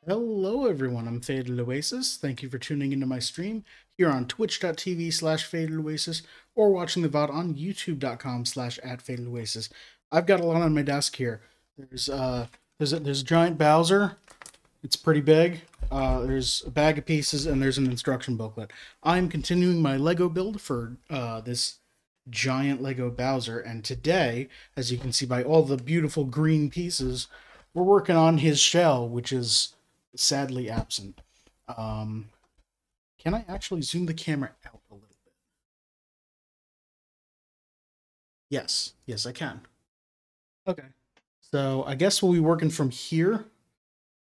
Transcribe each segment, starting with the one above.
Hello, everyone. I'm Faded Oasis. Thank you for tuning into my stream here on twitch.tv/Faded Oasis or watching the VOD on youtube.com/@Faded Oasis. I've got a lot on my desk here. There's a giant Bowser. It's pretty big. There's a bag of pieces and there's an instruction booklet. I'm continuing my Lego build for this giant Lego Bowser, and today, as you can see by all the beautiful green pieces, we're working on his shell, which is sadly absent. Um, can I actually zoom the camera out a little bit? Yes, I can. Okay. So I guess we'll be working from here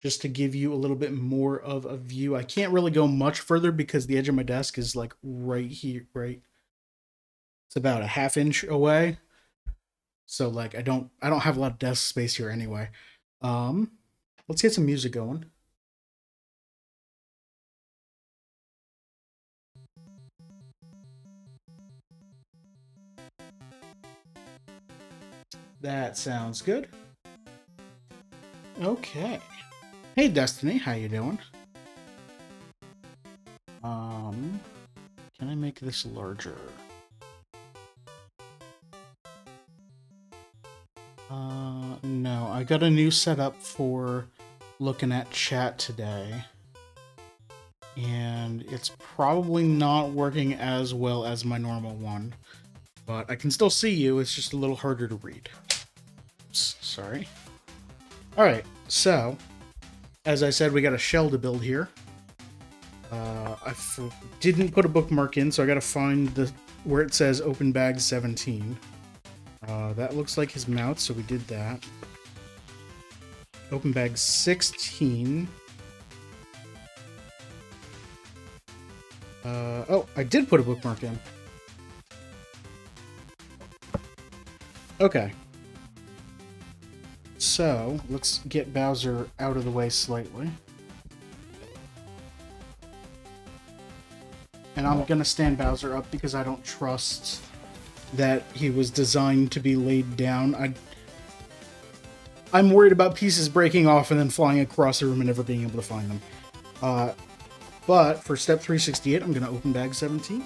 just to give you a little bit more of a view. I can't really go much further because the edge of my desk is like right here, right? It's about a half inch away. So like I don't have a lot of desk space here anyway. Um, let's get some music going. That sounds good. Okay. Hey Destiny, how you doing? Um, can I make this larger? No, I got a new setup for looking at chat today. And it's probably not working as well as my normal one. But I can still see you, it's just a little harder to read. Oops, sorry. Alright, so, as I said, we got a shell to build here. Didn't put a bookmark in, so I gotta find where it says open bag 17. That looks like his mouth, so we did that. Open bag 16. Oh, I did put a bookmark in. Okay. So, let's get Bowser out of the way slightly. And I'm gonna stand Bowser up because I don't trust that he was designed to be laid down. I'm worried about pieces breaking off and then flying across the room and never being able to find them. But for step 368, I'm gonna open bag 17.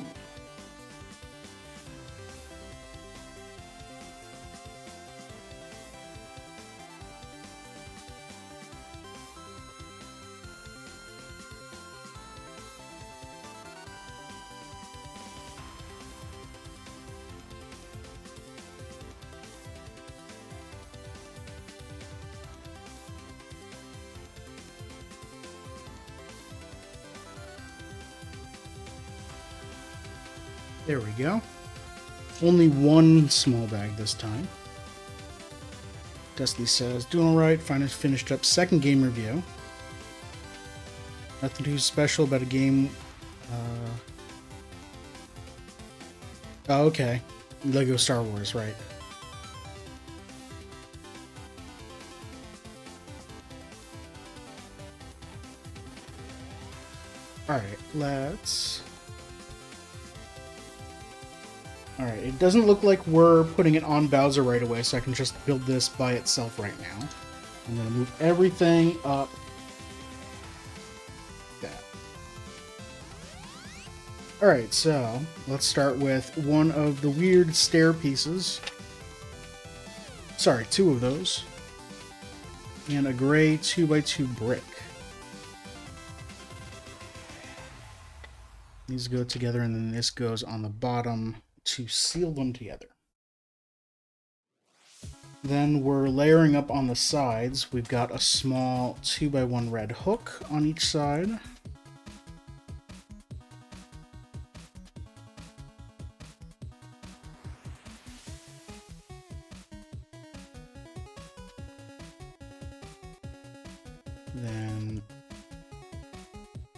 There we go. Only one small bag this time. Dusty says, doing alright, finished up second game review. Nothing too special about a game. Oh, okay. Lego Star Wars, right. Alright, let's... Alright, it doesn't look like we're putting it on Bowser right away, so I can just build this by itself right now. I'm going to move everything up. That. Alright, so let's start with one of the weird stair pieces. Sorry, two of those. And a gray 2x2 brick. These go together, and then this goes on the bottom to seal them together. Then we're layering up on the sides. We've got a small 2x1 red hook on each side. Then,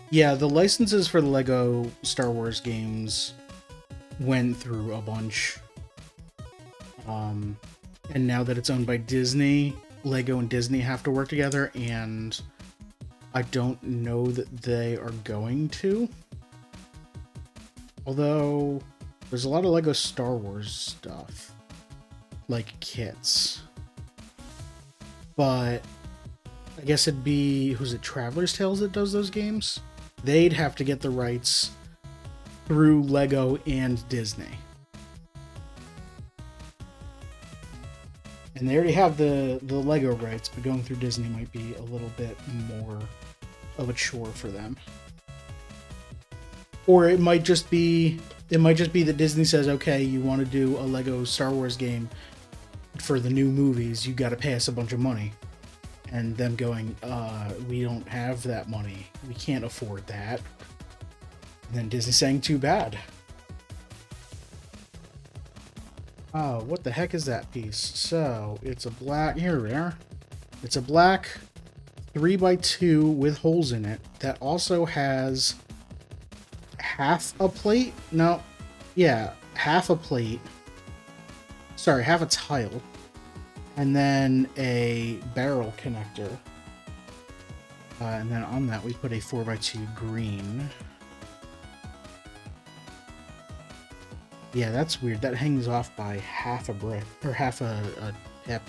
yeah, the licenses for the Lego Star Wars games went through a bunch. And now that it's owned by Disney, Lego and Disney have to work together, and I don't know that they are going to. Although, there's a lot of Lego Star Wars stuff, like kits. But I guess it'd be, who's it, Traveler's Tales that does those games? They'd have to get the rights through Lego and Disney. And they already have the Lego rights, but going through Disney might be a little bit more of a chore for them. Or it might just be that Disney says, okay, you want to do a Lego Star Wars game for the new movies, you got to pay us a bunch of money. And them going, we don't have that money. We can't afford that. And then Disney saying, too bad. Oh, what the heck is that piece? So, it's a black, here we are. It's a black 3x2 with holes in it that also has half a plate? No, yeah, half a plate. Sorry, half a tile. And then a barrel connector. And then on that we put a 4x2 green. Yeah, that's weird. That hangs off by half a brick, or half a tip.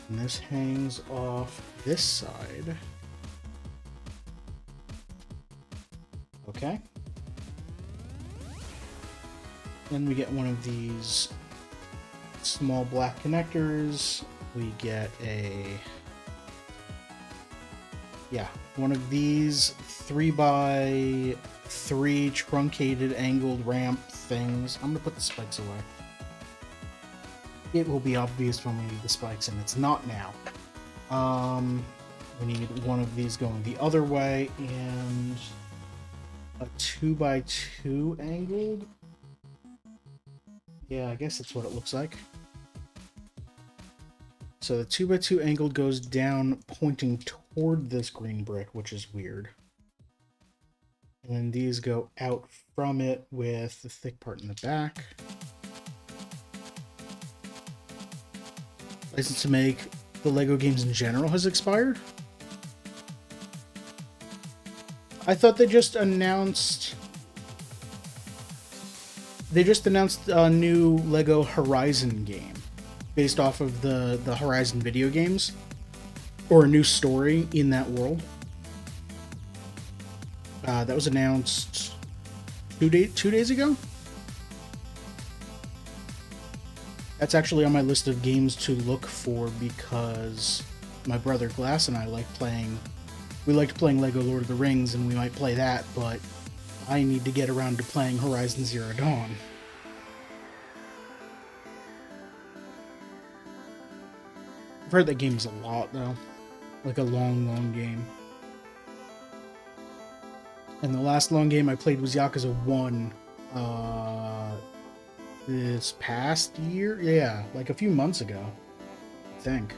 And this hangs off this side. Okay. Then we get one of these small black connectors. We get one of these 3x3 truncated angled ramp things. I'm gonna put the spikes away. It will be obvious when we need the spikes, and it's not now. We need one of these going the other way, and a 2x2 angled. Yeah, I guess that's what it looks like. So the 2x2 angled goes down, pointing toward this green brick, which is weird. And then these go out from it with the thick part in the back. License to make the Lego games in general has expired. I thought they just announced a new Lego Horizon game based off of the Horizon video games, or a new story in that world. That was announced 2 days ago. That's actually on my list of games to look for because my brother Glass and I liked playing Lego Lord of the Rings, and we might play that, but I need to get around to playing Horizon Zero Dawn. I've heard that game's a lot, though. Like a long game. And the last long game I played was Yakuza 1, this past year? Yeah, like a few months ago, I think.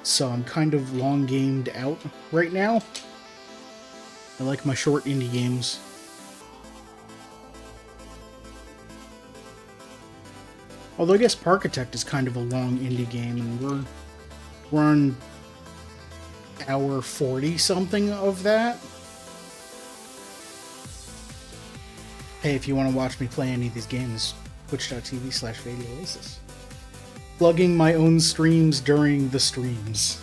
So I'm kind of long gamed out right now. I like my short indie games. Although I guess Parkitect is kind of a long indie game, and we're on hour 40 something of that. Hey, if you want to watch me play any of these games, twitch.tv/FadedOasis. Plugging my own streams during the streams.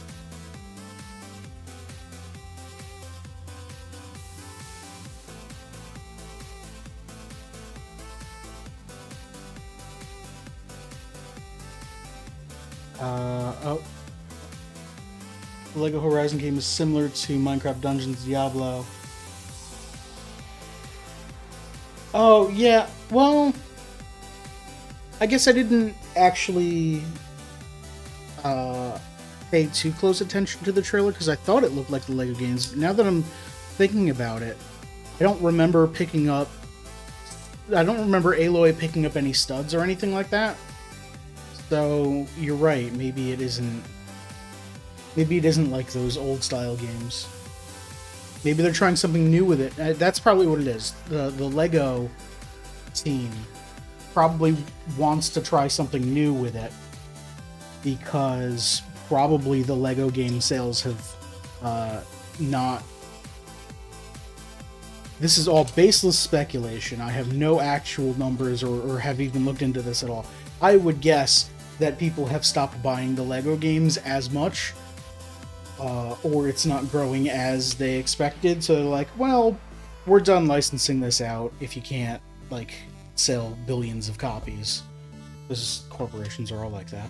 The Lego Horizon game is similar to Minecraft Dungeons Diablo. Oh, yeah, well, I guess I didn't actually pay too close attention to the trailer because I thought it looked like the Lego games. Now that I'm thinking about it, I don't remember Aloy picking up any studs or anything like that. So you're right, maybe it isn't like those old style games. Maybe they're trying something new with it. That's probably what it is. The Lego team probably wants to try something new with it because probably the Lego game sales have not... This is all baseless speculation. I have no actual numbers or have even looked into this at all. I would guess that people have stopped buying the Lego games as much, or it's not growing as they expected. So they're like, well, we're done licensing this out if you can't, like, sell billions of copies. Corporations are all like that.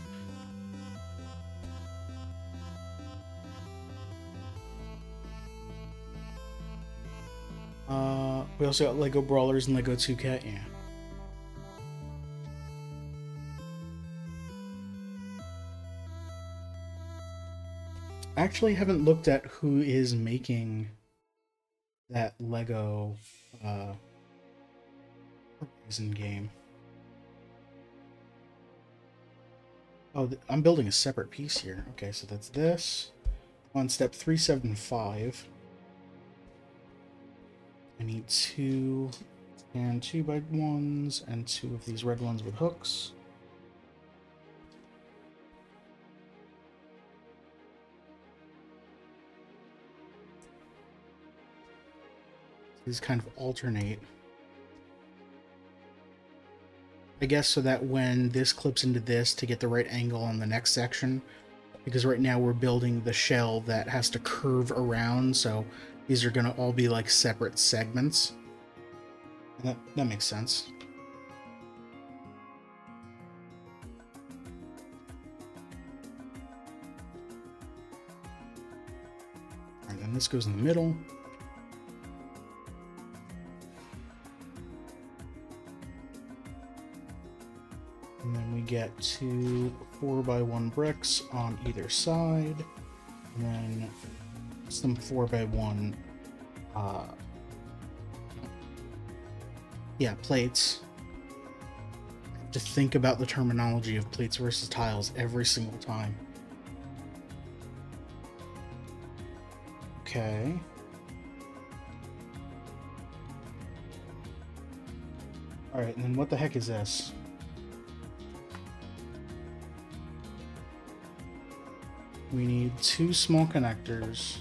We also got Lego Brawlers and Lego 2K, yeah. I actually haven't looked at who is making that Lego Horizon game. Oh, I'm building a separate piece here. Okay, so that's this. On step 375. I need 2 and 2x1s and 2 of these red ones with hooks. These kind of alternate. I guess so that when this clips into this to get the right angle on the next section, because right now we're building the shell that has to curve around, so these are going to all be like separate segments. And that makes sense. And then this goes in the middle. And then we get 2 4x1 bricks on either side. And then some 4x1 plates. I have to think about the terminology of plates versus tiles every single time. Okay. Alright, and then what the heck is this? We need 2 small connectors.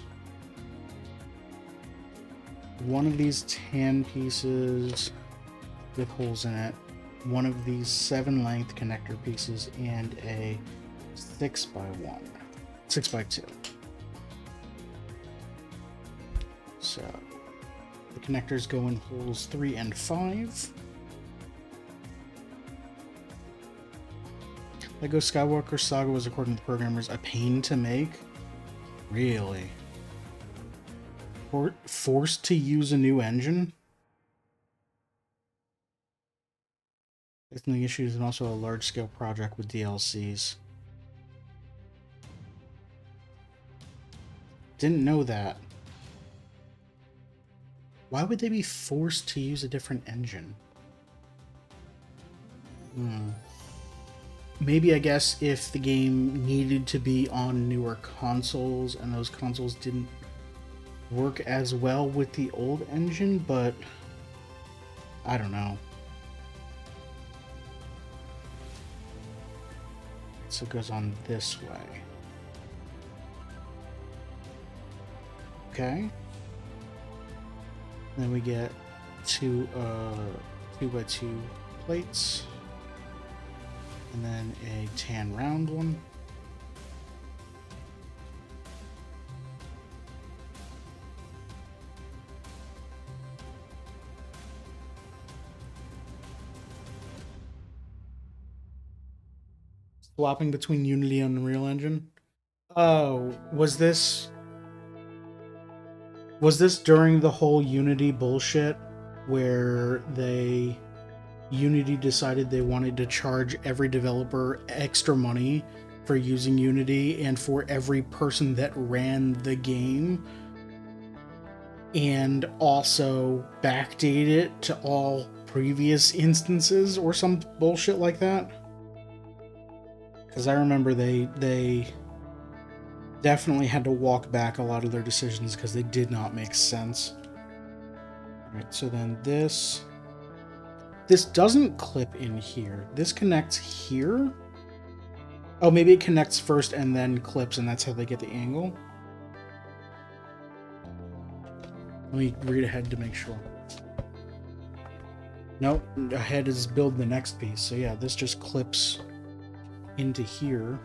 1 of these tan pieces with holes in it. 1 of these 7 length connector pieces and a 6x1. 6x2. So the connectors go in holes 3 and 5. Lego Skywalker Saga was, according to the programmers, a pain to make. Really? Forced to use a new engine? Facing issues and also a large-scale project with DLCs. Didn't know that. Why would they be forced to use a different engine? Maybe, I guess, if the game needed to be on newer consoles and those consoles didn't work as well with the old engine, but I don't know. So it goes on this way. Okay. Then we get 2 2x2 plates. And then a tan round one. Swapping between Unity and Unreal Engine. Oh, was this during the whole Unity bullshit where Unity decided they wanted to charge every developer extra money for using Unity and for every person that ran the game, and also backdate it to all previous instances or some bullshit like that? Because I remember they definitely had to walk back a lot of their decisions because they did not make sense. Alright, so then this doesn't clip in here. This connects here. Oh, maybe it connects first and then clips, and that's how they get the angle. Let me read ahead to make sure. Nope, ahead is build the next piece. So yeah, this just clips into here.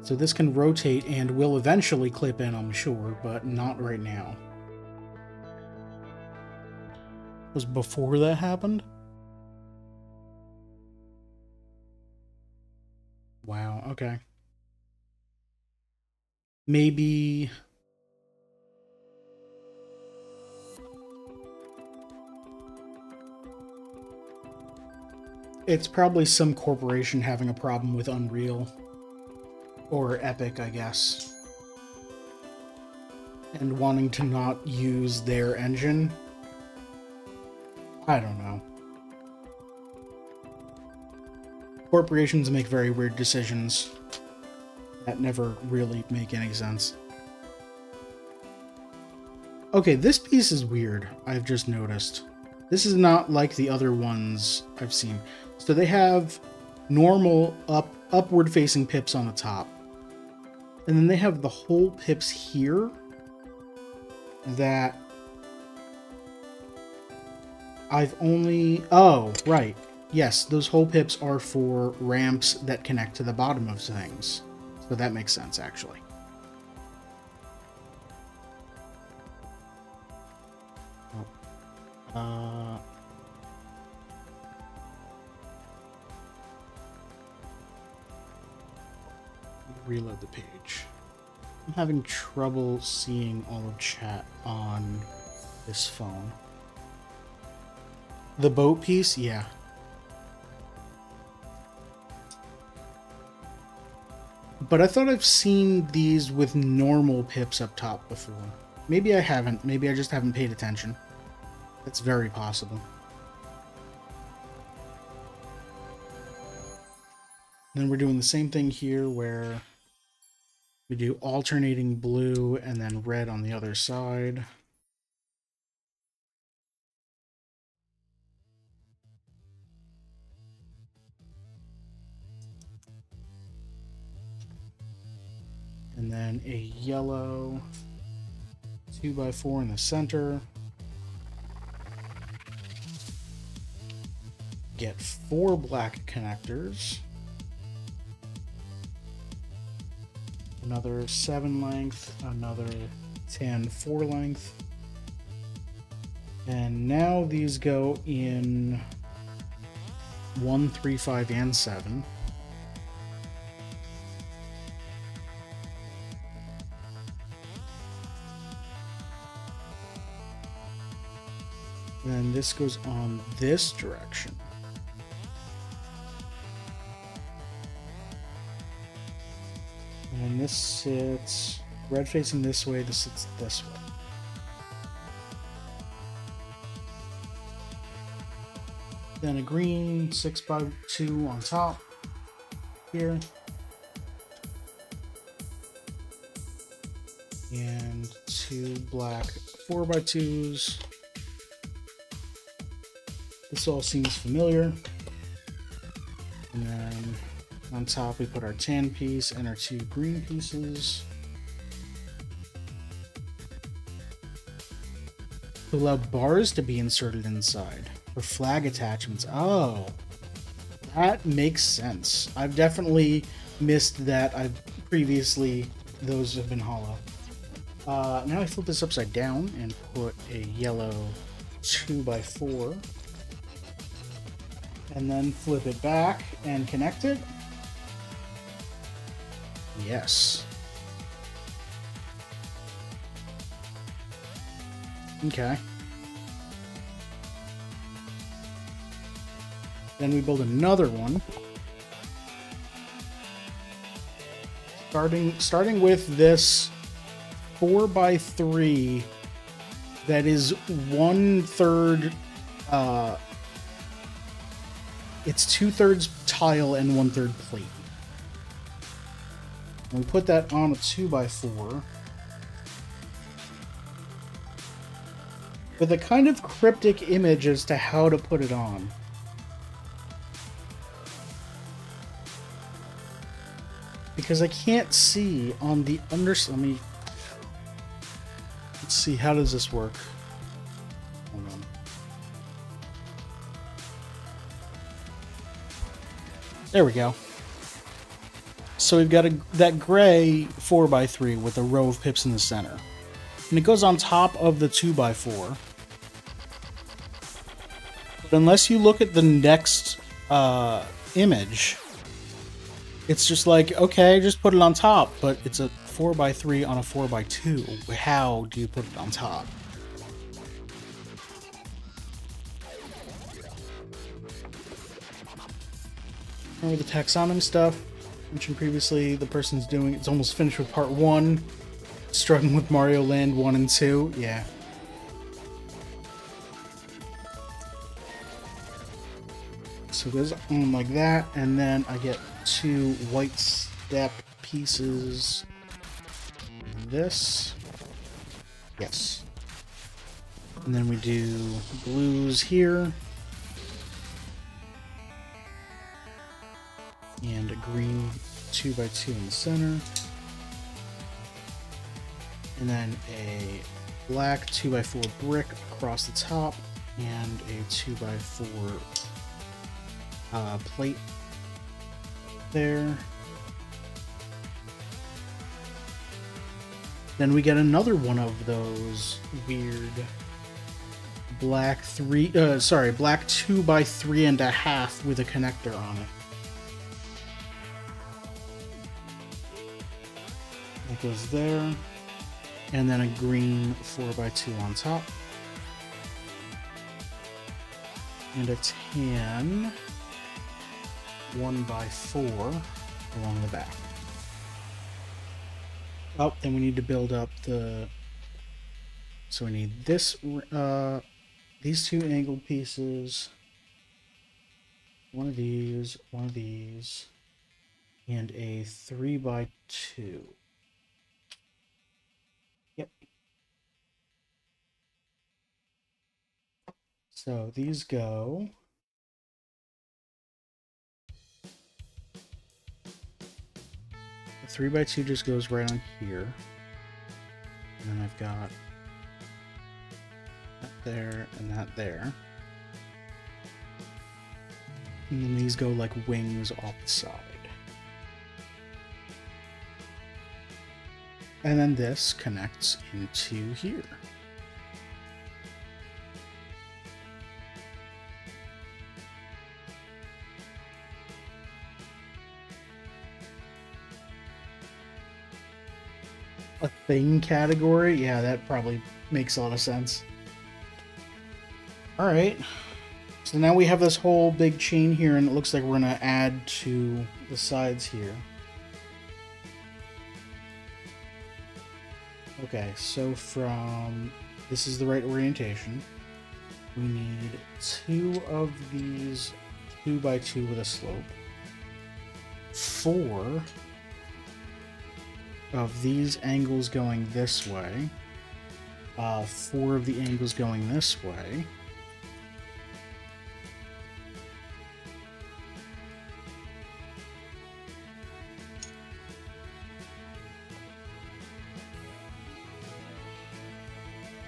So this can rotate and will eventually clip in, I'm sure, but not right now. Was before that happened? Wow, okay. Maybe... it's probably some corporation having a problem with Unreal. Or Epic, I guess. And wanting to not use their engine. I don't know. Corporations make very weird decisions that never really make any sense. Okay, this piece is weird, I've just noticed. This is not like the other ones I've seen. So they have normal upward-facing pips on the top. And then they have the hole pips here that I've only... oh, right. Yes, those hole pips are for ramps that connect to the bottom of things. So that makes sense, actually. Reload the page. I'm having trouble seeing all of chat on this phone. The boat piece? Yeah. But I thought I've seen these with normal pips up top before. Maybe I haven't. Maybe I just haven't paid attention. That's very possible. Then we're doing the same thing here where we do alternating blue and then red on the other side. And then a yellow 2x4 in the center. Get 4 black connectors. Another 7 length, another tan 4 length. And now these go in 1, 3, 5, and 7. Then this goes on this direction. And this sits red facing this way, this sits this way. Then a green 6x2 on top here. And 2 black 4x2s. This all seems familiar. And then on top we put our tan piece and our 2 green pieces. To allow bars to be inserted inside for flag attachments. Oh, that makes sense. I've definitely missed that. Those have been hollow. Now I flip this upside down and put a yellow 2x4. And then flip it back and connect it. Yes. Okay. Then we build another one. Starting with this 4x3 that is 1/3 it's 2/3 tile and 1/3 plate. And we put that on a 2x4 with a kind of cryptic image as to how to put it on. Because I can't see on the underside. Let's see, how does this work? Hold on. There we go. So we've got that gray 4x3 with a row of pips in the center. And it goes on top of the 2x4. But unless you look at the next image, it's just like, okay, just put it on top. But it's a 4x3 on a 4x2. How do you put it on top? Remember the taxonomy stuff? Mentioned previously, the person's doing, it's almost finished with part 1. Struggling with Mario Land 1 and 2. Yeah. So it goes on like that, and then I get 2 white step pieces. This. Yes. And then we do blues here. And a green 2x2 in the center. And then a black 2x4 brick across the top. And a 2x4 plate there. Then we get another one of those weird black black 2x3.5 with a connector on it. That goes there. And then a green 4x2 on top. And a tan 1x4 along the back. Oh, then we need to build up the... So we need this, these 2 angled pieces. One of these, and a 3x2. Yep. So these go... The 3x2 just goes right on here. And then I've got that there and that there. And then these go like wings off the side. And then this connects into here. A thing category? Yeah, that probably makes a lot of sense. Alright. So now we have this whole big chain here, and it looks like we're going to add to the sides here. Okay, so from... This is the right orientation. We need 2 of these 2x2 with a slope. 4 of these angles going this way. 4 of the angles going this way.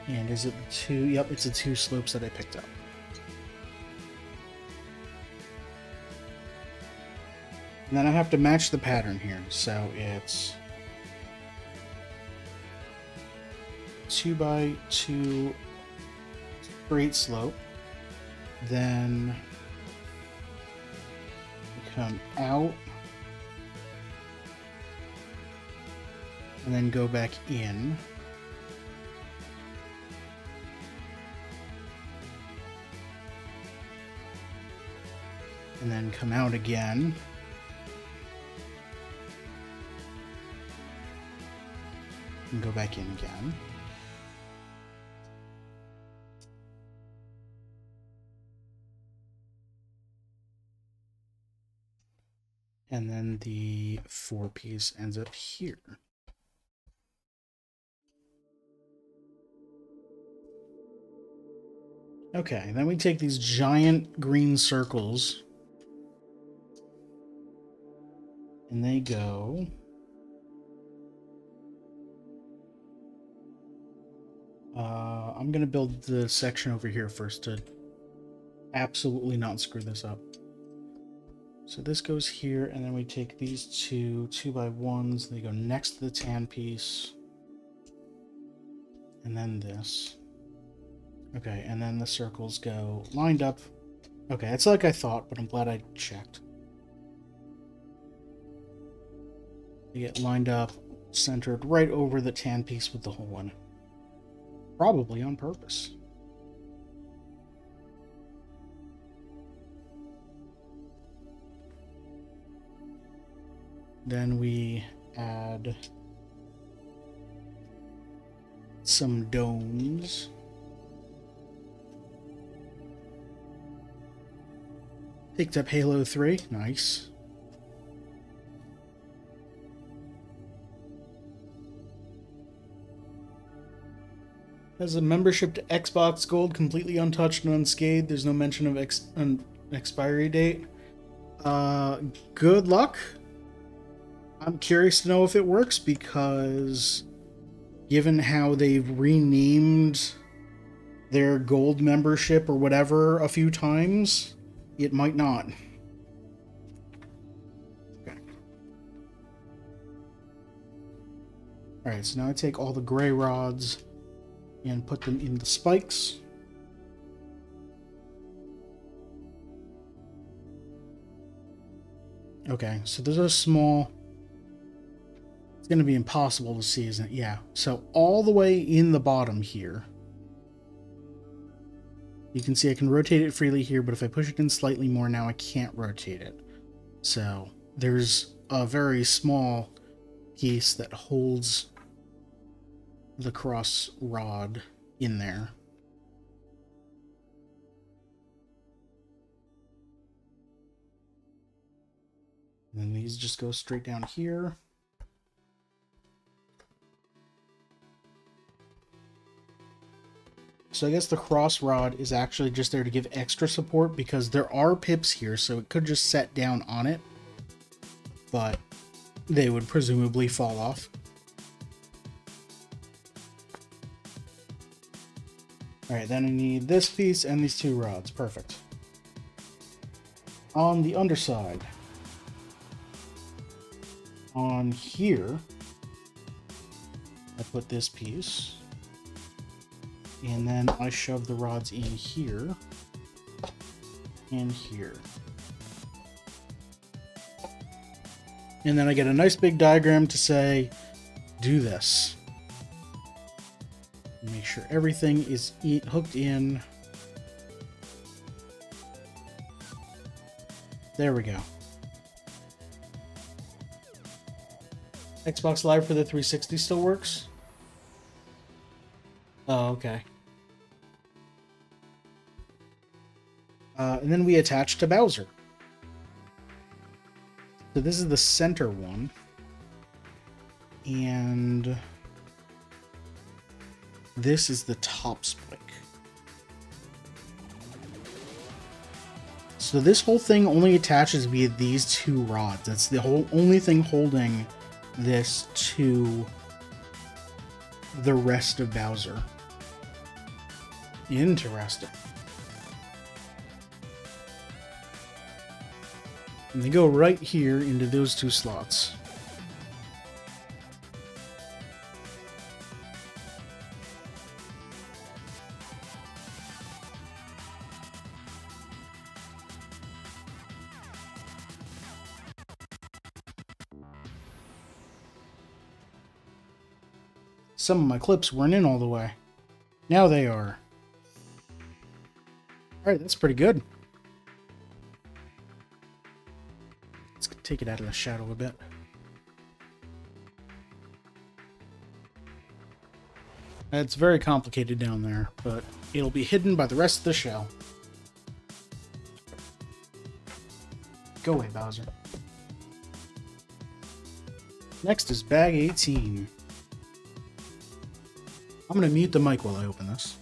And is it 2? Yep, it's the 2 slopes that I picked up. And then I have to match the pattern here. So it's 2x2 straight slope. Then we come out. And then go back in. And then come out again. And go back in again. And then the 4-piece ends up here. Okay, then we take these giant green circles. And they go... I'm going to build the section over here first to absolutely not screw this up. So this goes here, and then we take these two 2x1s, they go next to the tan piece. And then this. Okay, and then the circles go lined up. Okay, it's like I thought, but I'm glad I checked. They get lined up, centered right over the tan piece with the hole in it. Probably on purpose. Then we add some domes. Picked up Halo 3. Nice. Has a membership to Xbox Gold completely untouched and unscathed. There's no mention of expiry date. Good luck. I'm curious to know if it works, because given how they've renamed their gold membership or whatever a few times, it might not. Okay. Alright, so now I take all the gray rods and put them in the spikes. Okay, so there's a small... It's going to be impossible to see, isn't it? Yeah, so all the way in the bottom here, you can see I can rotate it freely here, but if I push it in slightly more now, I can't rotate it. So there's a very small piece that holds the cross rod in there. And then these just go straight down here. So I guess the cross rod is actually just there to give extra support, because there are pips here, so it could just set down on it, but they would presumably fall off. Alright, then I need this piece and these two rods. Perfect. On the underside, on here, I put this piece. And then I shove the rods in here and here. And then I get a nice big diagram to say, do this. Make sure everything is hooked in. There we go. Xbox Live for the 360 still works? Oh, okay. And then we attach to Bowser. So this is the center one. And this is the top spike. So this whole thing only attaches via these two rods. That's the only thing holding this to the rest of Bowser. Interesting. And they go right here into those two slots. Some of my clips weren't in all the way. Now they are. Alright, that's pretty good. Let's take it out of the shadow a bit. It's very complicated down there, but it'll be hidden by the rest of the shell. Go away, Bowser. Next is bag 18. I'm going to mute the mic while I open this.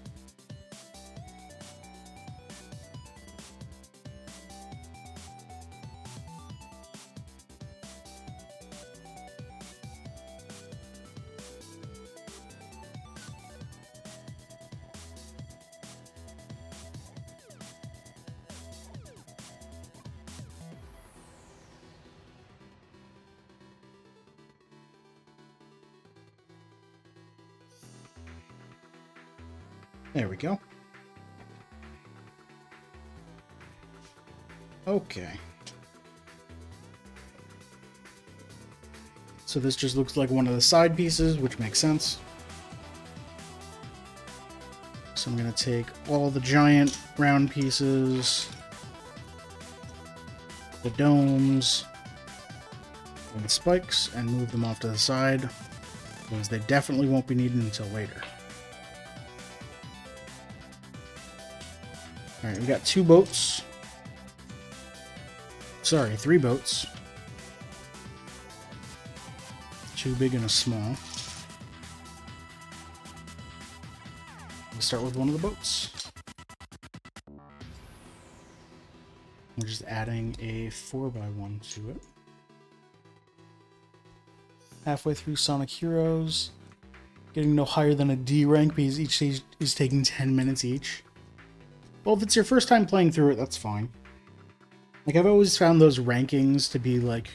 There we go. Okay. So this just looks like one of the side pieces, which makes sense. So I'm going to take all the giant round pieces, the domes, and the spikes, and move them off to the side, because they definitely won't be needed until later. Alright, we got 2 boats. Sorry, 3 boats. 2 big and a small. We'll start with one of the boats. We're just adding a 4x1 to it. Halfway through Sonic Heroes. Getting no higher than a D rank because each stage is taking 10 minutes each. Well, if it's your first time playing through it, that's fine. Like, I've always found those rankings to be like,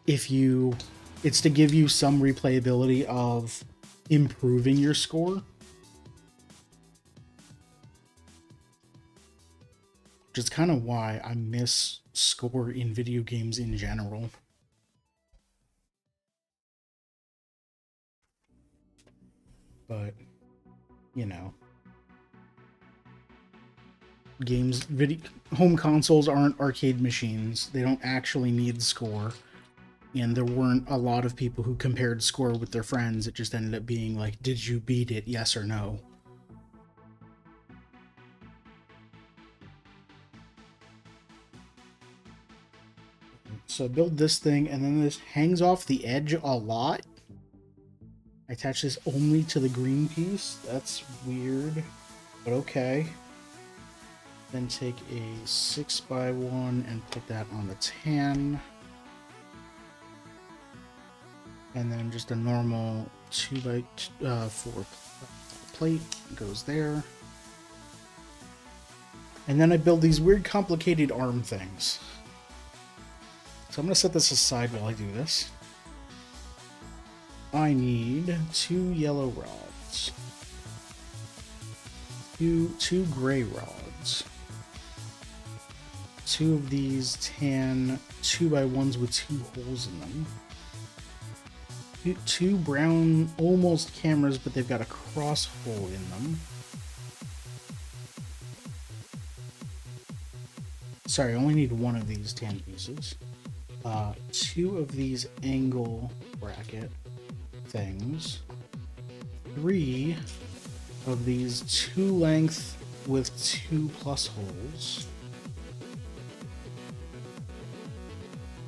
it's to give you some replayability of improving your score. Which is kind of why I miss score in video games in general. But, you know. Home consoles aren't arcade machines. They don't actually need score. And there weren't a lot of people who compared score with their friends. It just ended up being like, did you beat it, yes or no? So I build this thing, and then this hangs off the edge a lot. I attach this only to the green piece. That's weird, but okay. Then take a 6x1 and put that on the tan. And then just a normal 2x4 plate goes there. And then I build these weird complicated arm things. So I'm going to set this aside while I do this. I need 2 yellow rods. Two gray rods. 2 of these tan 2x1s with 2 holes in them. 2 brown almost cameras, but they've got a cross hole in them. Sorry, I only need 1 of these tan pieces. 2 of these angle bracket things. 3 of these 2 length with 2 plus holes.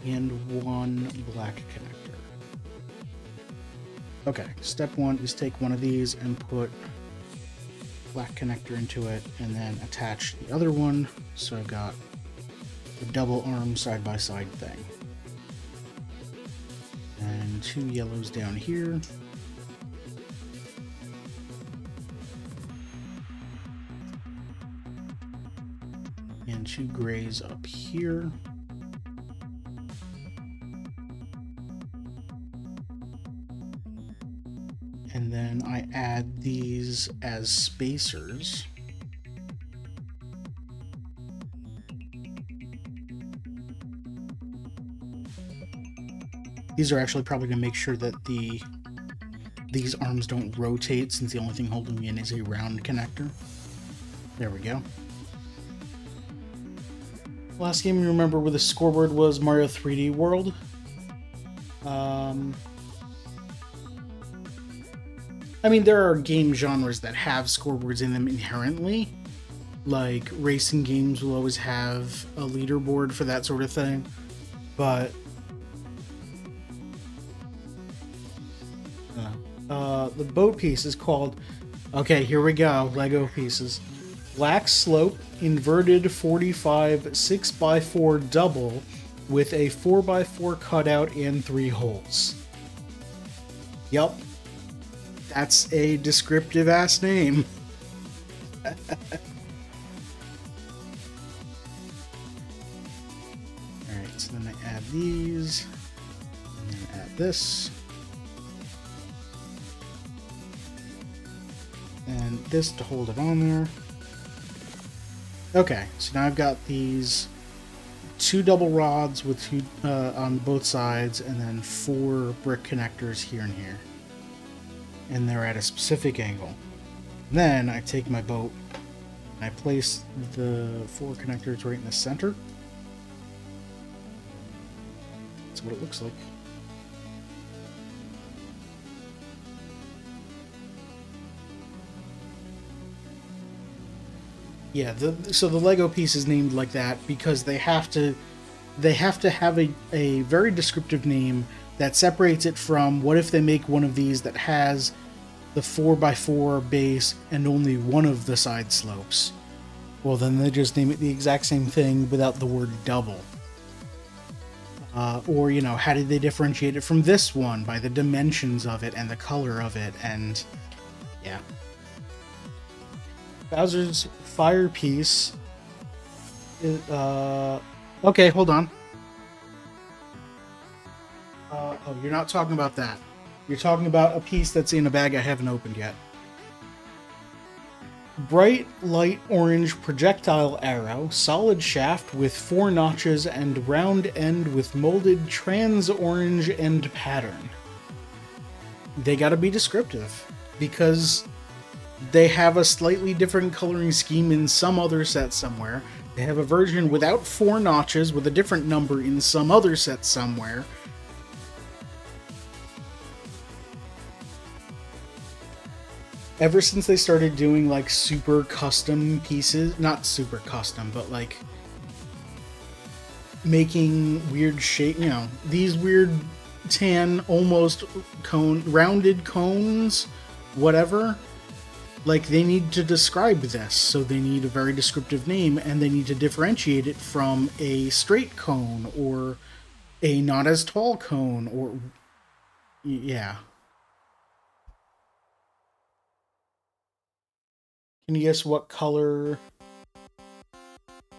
And 1 black connector. Okay, step 1 is take one of these and put black connector into it, and then attach the other one. So I've got the double arm side by side thing. And 2 yellows down here. And 2 grays up here. And then I add these as spacers. These are actually probably going to make sure that these arms don't rotate, since the only thing holding me in is a round connector. There we go. Last game you remember with a scoreboard was Mario 3D World. I mean, there are game genres that have scoreboards in them inherently. Like, racing games will always have a leaderboard for that sort of thing. But the boat piece is called, okay, here we go, Lego pieces. Black slope, inverted 45 6x4 double with a 4x4 cutout and 3 holes. Yup. That's a descriptive ass name. Alright, so then I add these, and then add this. and this to hold it on there. Okay, so now I've got these 2 double rods with 2 on both sides, and then 4 brick connectors here and here. And they're at a specific angle. Then I take my boat and I place the 4 connectors right in the center. That's what it looks like. Yeah, so the Lego piece is named like that because they have to have a very descriptive name that separates it from what if they make one of these that has the 4x4 base and only one of the side slopes. Well, then they just name it the exact same thing without the word double. Or, you know, how did they differentiate it from this one? By the dimensions of it and the color of it, and yeah. Bowser's fire piece is, okay, hold on. Oh, you're not talking about that. You're talking about a piece that's in a bag I haven't opened yet. Bright light orange projectile arrow, solid shaft with 4 notches and round end with molded trans orange end pattern. They gotta be descriptive, because they have a slightly different coloring scheme in some other set somewhere. They have a version without 4 notches with a different number in some other set somewhere. Ever since they started doing like super custom pieces, not super custom, but like making weird shape, you know, these weird tan, almost cone, rounded cones, whatever. Like, they need to describe this, so they need a very descriptive name, and they need to differentiate it from a straight cone, or a not as tall cone, or... yeah. Can you guess what color...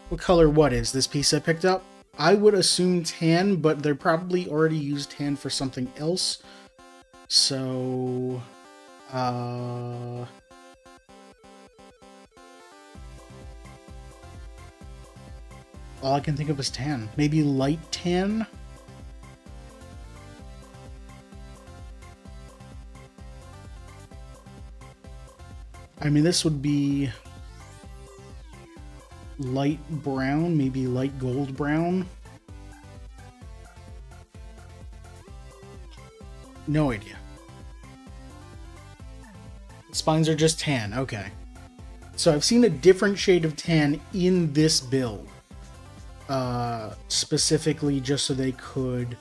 what is this piece I picked up? I would assume tan, but they're probably already used tan for something else. So... all I can think of is tan. Maybe light tan? I mean, this would be light brown, maybe light gold brown. No idea. The spines are just tan, okay. So I've seen a different shade of tan in this build. Specifically just so they could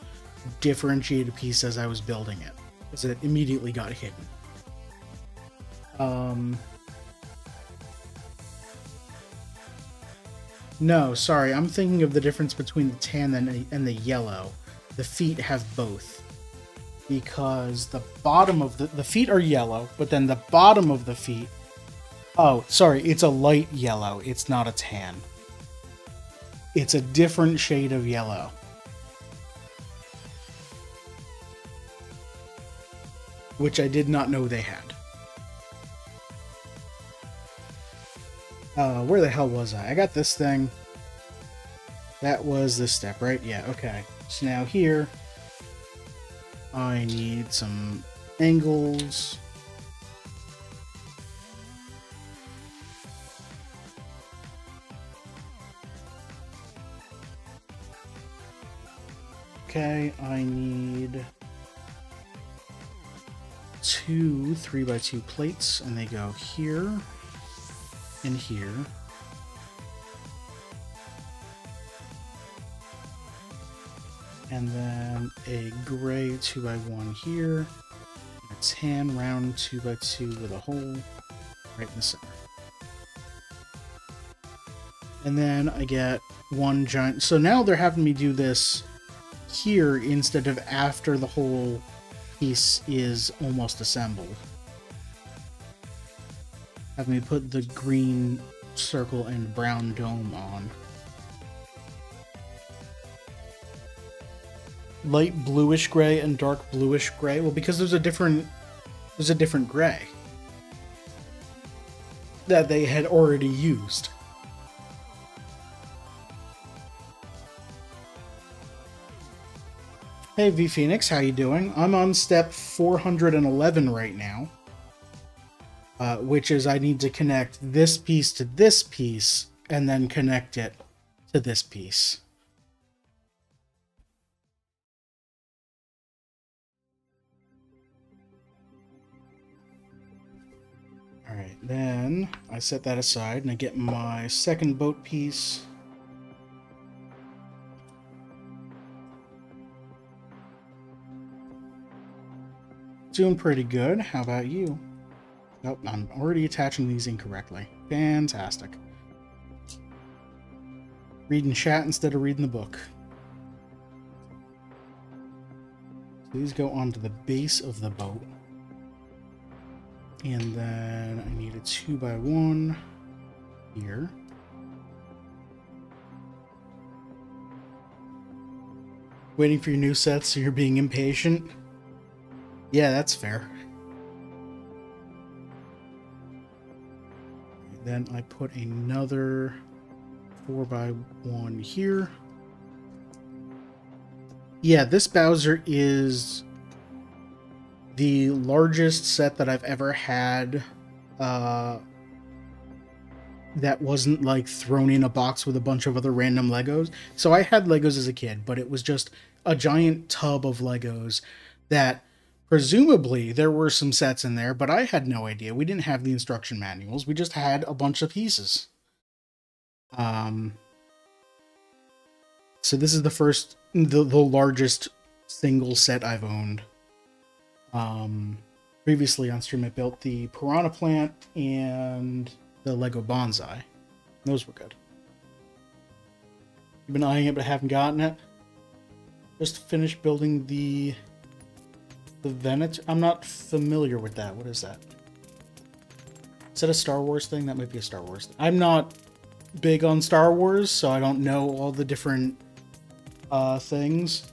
differentiate a piece as I was building it, because it immediately got hidden. No, sorry, I'm thinking of the difference between the tan and the yellow. The feet have both. Because the bottom of the feet are yellow, but then the bottom of the feet... oh, sorry, it's a light yellow, it's not a tan. It's a different shade of yellow. Which I did not know they had. Where the hell was I? I got this thing. That was this step, right? Yeah, okay. So now here, I need some angles. Okay, I need 2 3x2 plates, and they go here and here. And then a gray 2x1 here, a tan round 2x2 with a hole right in the center. And then I get one giant... so now they're having me do this here instead of after the whole piece is almost assembled. Have me put the green circle and brown dome on. Light bluish gray and dark bluish gray. Well, because there's a different gray. that they had already used. Hey V Phoenix, how you doing? I'm on step 411 right now, which is I need to connect this piece to this piece and then connect it to this piece. All right, then I set that aside and I get my second boat piece. Doing pretty good. How about you? Nope, I'm already attaching these incorrectly. Fantastic. Reading chat instead of reading the book. So these go onto the base of the boat. And then I need a 2x1 here. Waiting for your new sets, so you're being impatient? Yeah, that's fair. Then I put another 4x1 here. Yeah, this Bowser is the largest set that I've ever had that wasn't like thrown in a box with a bunch of other random Legos. So I had Legos as a kid, but it was just a giant tub of Legos that presumably there were some sets in there, but I had no idea. We didn't have the instruction manuals. We just had a bunch of pieces. So this is the largest single set I've owned. Previously on stream I built the Piranha Plant and the Lego Bonsai. Those were good. You've been eyeing it but haven't gotten it. Just finished building the Venet. I'm not familiar with that. What is that? Is that a Star Wars thing? That might be a Star Wars thing. I'm not big on Star Wars, so I don't know all the different things.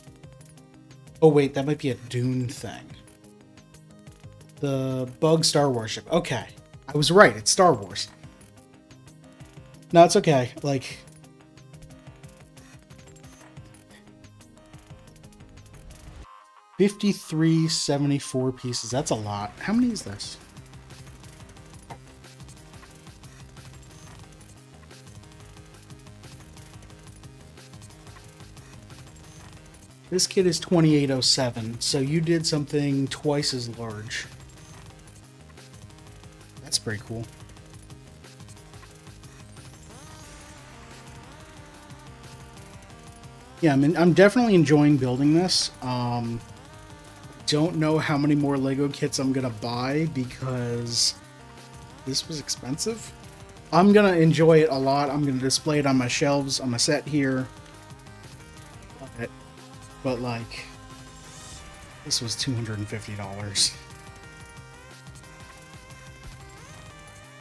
Oh wait, that might be a Dune thing. The Bug Star Wars ship. Okay. I was right, it's Star Wars. No, it's okay. Like, $53.74 pieces. That's a lot. How many is this? This kit is 2807, so you did something twice as large. That's pretty cool. Yeah, I'm definitely enjoying building this. Don't know how many more Lego kits I'm gonna buy because this was expensive. I'm gonna enjoy it a lot. I'm gonna display it on my shelves on my set here. But like, this was $250.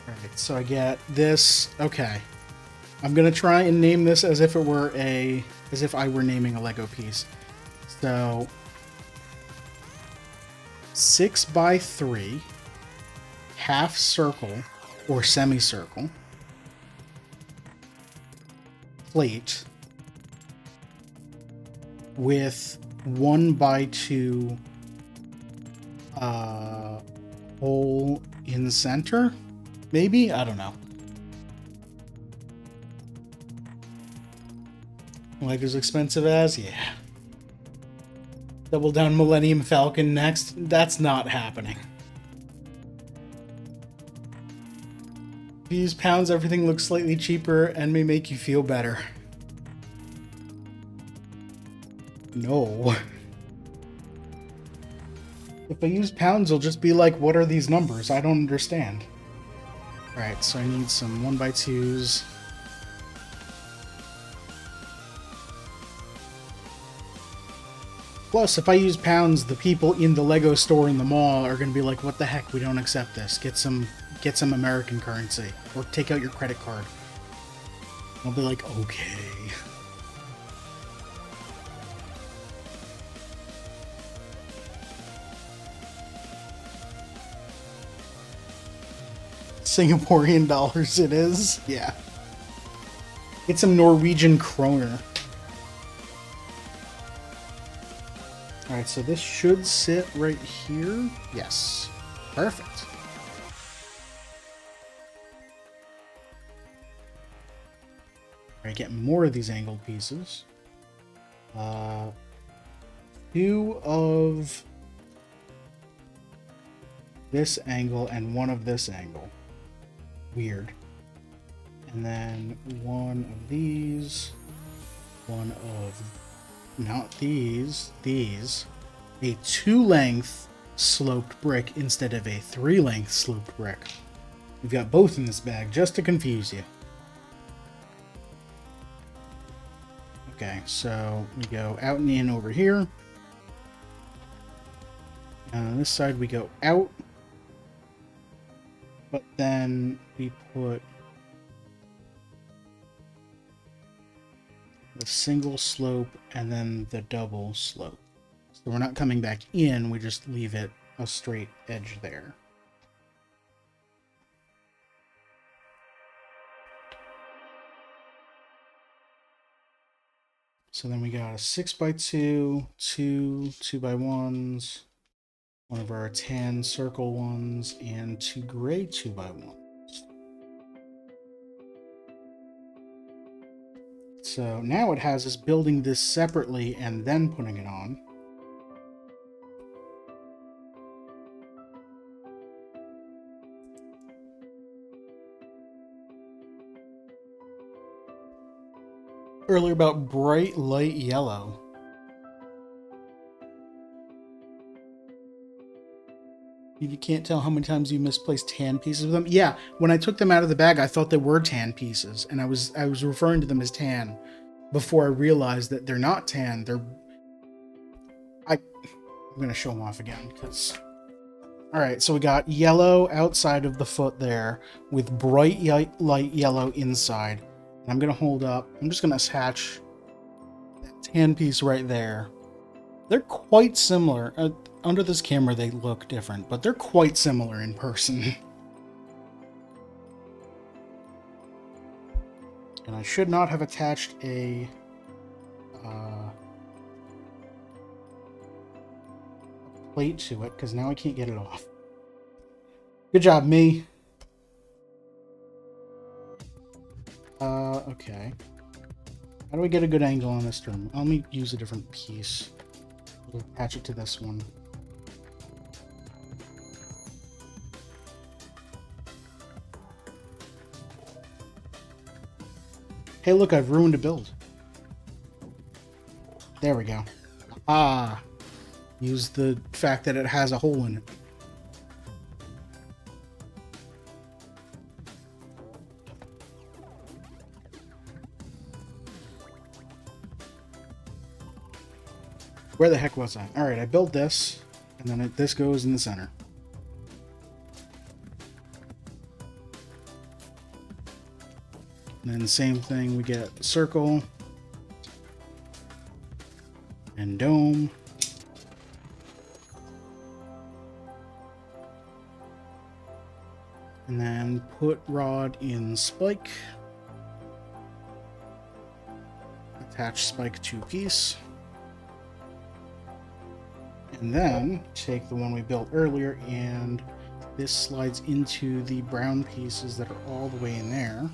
Alright, so I get this. Okay. I'm gonna try and name this as if I were naming a Lego piece. So 6x3 half circle or semicircle plate with 1x2 hole in the center. Maybe? I don't know. Like as expensive as? Yeah. Double down Millennium Falcon next? That's not happening. If you use pounds, everything looks slightly cheaper and may make you feel better. No. If I use pounds, it'll just be like, what are these numbers? I don't understand. Alright, so I need some 1x2s. Plus, if I use pounds, the people in the Lego store in the mall are going to be like, what the heck, we don't accept this. Get some American currency. Or take out your credit card. I'll be like, okay. Singaporean dollars it is. Yeah. Get some Norwegian kroner. Alright, so this should sit right here. Yes. Perfect. Alright, get more of these angled pieces. 2 of this angle and 1 of this angle. Weird. And then 1 of these. 1 of... not these. These. A 2-length sloped brick instead of a 3-length sloped brick. We've got both in this bag, just to confuse you. Okay, so we go out and in over here. And on this side we go out. But then we put the single slope and then the double slope. So we're not coming back in, we just leave it a straight edge there. So then we got a 6x2, 2 2x1s, one of our tan circle ones, and 2 gray 2x1s. So now it has us building this separately and then putting it on. Earlier about bright light yellow. You can't tell how many times you misplaced tan pieces of them. Yeah, when I took them out of the bag, I thought they were tan pieces, and I was referring to them as tan before I realized that they're not tan. I'm gonna show them off again because. All right, so we got yellow outside of the foot there with bright light yellow inside. And I'm gonna hold up. I'm just gonna attach that tan piece right there. They're quite similar. Under this camera, they look different, but they're quite similar in person. And I should not have attached a plate to it, because now I can't get it off. Good job, me. Okay. How do we get a good angle on this term? Let me use a different piece. We'll attach it to this one. Hey, look, I've ruined a build. There we go. Ah! Use the fact that it has a hole in it. Where the heck was I? Alright, I built this, and then this goes in the center. And then the same thing, we get circle, and dome. And then put rod in spike. Attach spike to piece. And then take the one we built earlier, and this slides into the brown pieces that are all the way in there.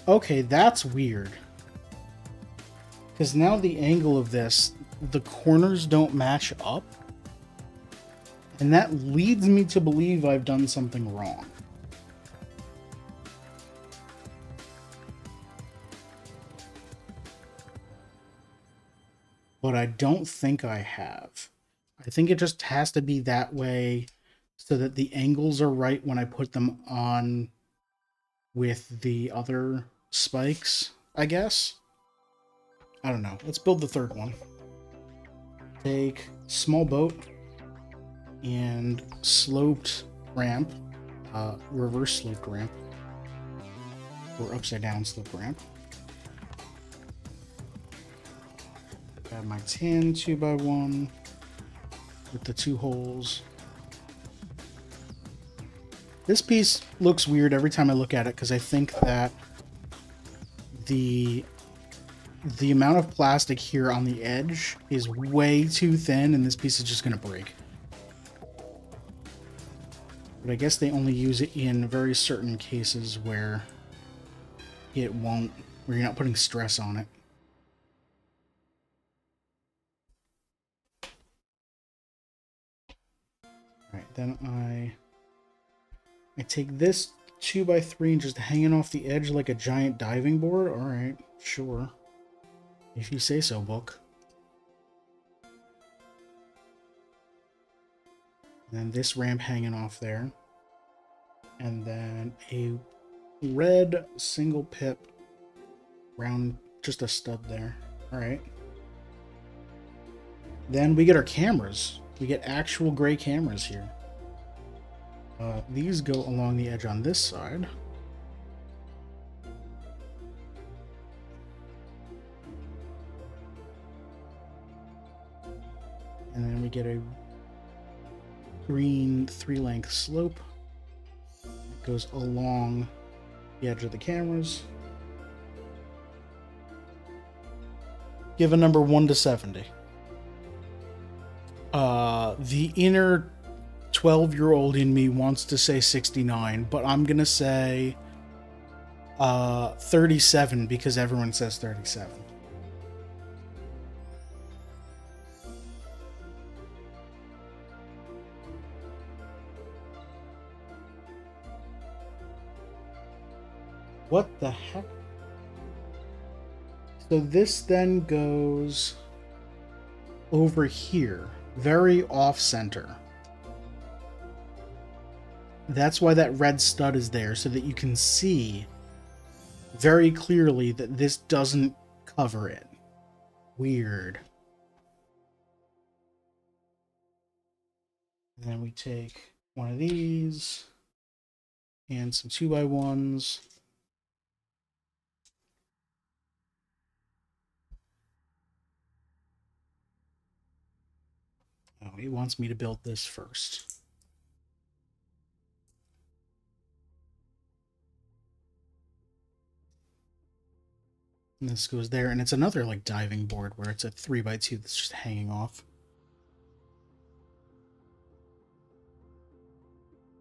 Okay, that's weird. Because now the angle of this, the corners don't match up. And that leads me to believe I've done something wrong. But I don't think I have. I think it just has to be that way so that the angles are right when I put them on with the other spikes, I guess. I don't know. Let's build the third one. Take small boat and sloped ramp, reverse sloped ramp, or upside down sloped ramp. Add my tan 2x1 with the 2 holes. This piece looks weird every time I look at it because I think that the amount of plastic here on the edge is way too thin, and this piece is just going to break. But I guess they only use it in very certain cases where it won't, where you're not putting stress on it. Alright, then I take this 2x3 and just hang it off the edge like a giant diving board. Alright, sure. If you say so, book. And then this ramp hanging off there. And then a red single pip round, just a stud there. Alright. Then we get our cameras. We get actual gray cameras here. These go along the edge on this side. And then we get a green 3-length slope that goes along the edge of the cameras. Give a number 1 to 70. The inner 12-year-old in me wants to say 69, but I'm gonna say 37 because everyone says 37. What the heck? So this then goes over here, very off-center. That's why that red stud is there, so that you can see very clearly that this doesn't cover it. Weird. And then we take one of these and some 2x1s. Oh, he wants me to build this first. And this goes there, and it's another like diving board where it's a 3x2 that's just hanging off.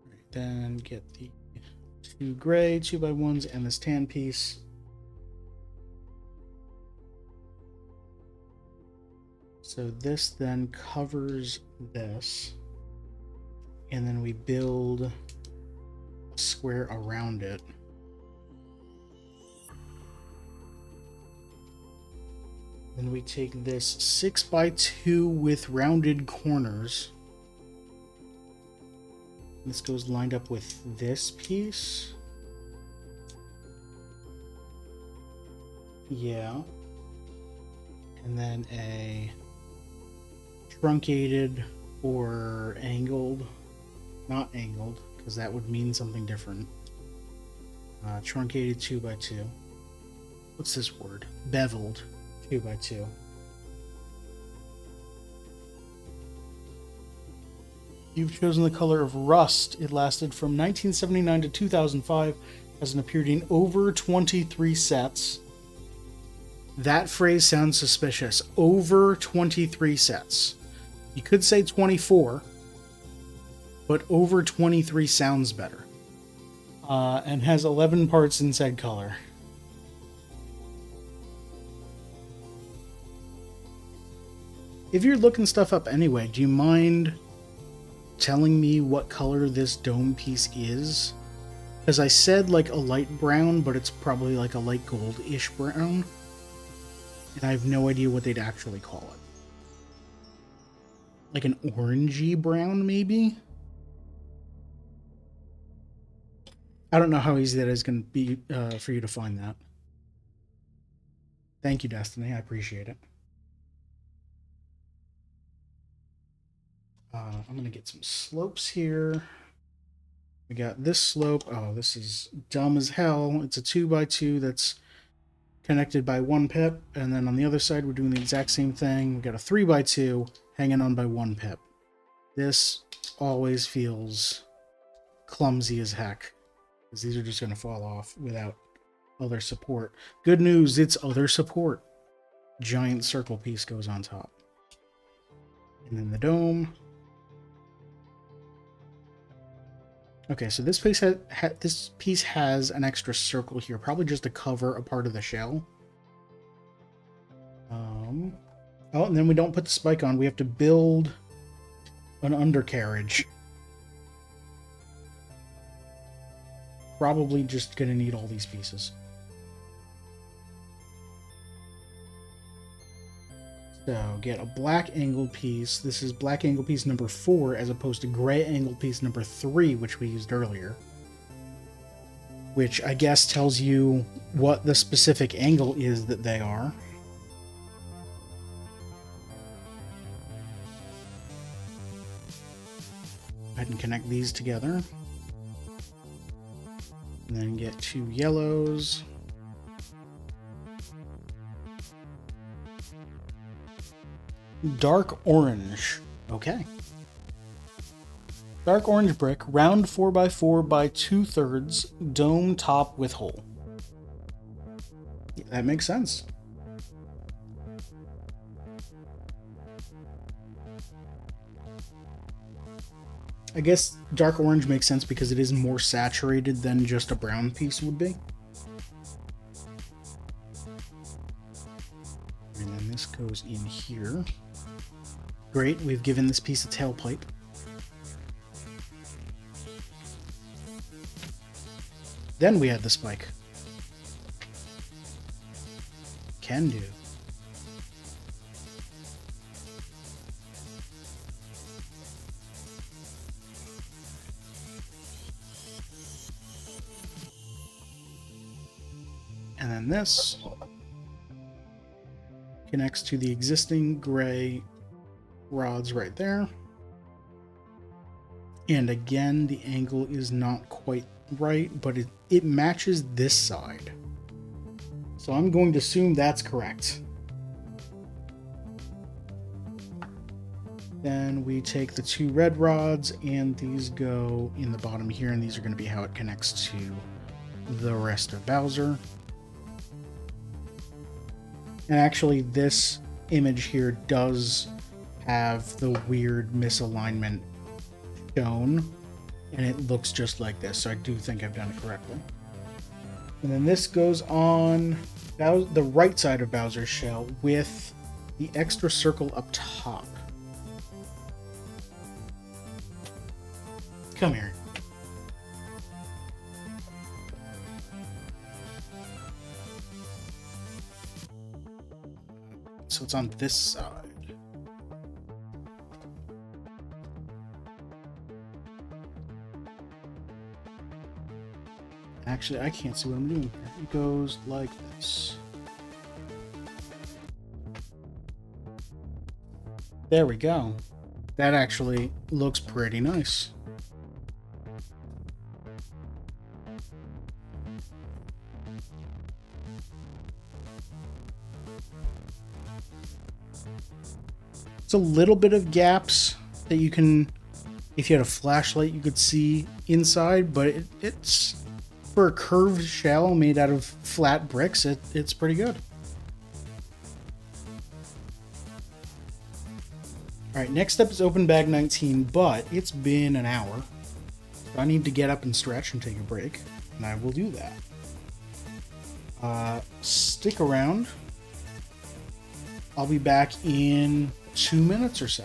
Right, then get the 2 gray 2x1s and this tan piece. So this then covers this, and then we build a square around it. Then we take this 6x2 with rounded corners. This goes lined up with this piece. Yeah. And then a truncated or angled, not angled, because that would mean something different. Truncated 2x2. What's this word? Beveled 2x2. You've chosen the color of rust. It lasted from 1979 to 2005, has appeared in over 23 sets. That phrase sounds suspicious. Over 23 sets. You could say 24, but over 23 sounds better. And has 11 parts in said color. If you're looking stuff up anyway, do you mind telling me what color this dome piece is? Because I said like a light brown, but it's probably like a light gold-ish brown. And I have no idea what they'd actually call it. Like an orangey brown, maybe? I don't know how easy that is going to be for you to find that. Thank you, Destiny. I appreciate it. I'm going to get some slopes here. We got this slope. Oh, this is dumb as hell. It's a 2x2 that's connected by 1 pip. And then on the other side, we're doing the exact same thing. We got a 3x2 hanging on by 1 pip. This always feels clumsy as heck, because these are just going to fall off without other support. Good news, it's other support. Giant circle piece goes on top. And then the dome. Okay, so this piece has an extra circle here, probably just to cover a part of the shell. Oh, and then we don't put the spike on. We have to build an undercarriage. Probably just gonna need all these pieces. So get a black angled piece. This is black angled piece number 4 as opposed to gray angled piece number 3, which we used earlier. Which I guess tells you what the specific angle is that they are. Go ahead and connect these together. And then get 2 yellows. Dark orange. Okay. Dark orange brick, round 4x4 by 2/3, dome top with hole. Yeah, that makes sense. I guess dark orange makes sense because it is more saturated than just a brown piece would be. And then this goes in here. Great, we've given this piece a tailpipe. Then we add the spike. Can do. And then this connects to the existing gray rods right there. And again, the angle is not quite right, but it matches this side. So I'm going to assume that's correct. Then we take the 2 red rods and these go in the bottom here, and these are going to be how it connects to the rest of Bowser. And actually, this image here does have the weird misalignment shown, and it looks just like this, so I do think I've done it correctly. And then this goes on the right side of Bowser's shell with the extra circle up top. Come here. So it's on this side. Actually, I can't see what I'm doing here. It goes like this. There we go. That actually looks pretty nice. It's a little bit of gaps that you can, if you had a flashlight, you could see inside, but it's for a curved shell made out of flat bricks, it's pretty good. Alright, next up is open bag 19, but it's been an hour. So I need to get up and stretch and take a break, and I will do that. Stick around. I'll be back in 2 minutes or so.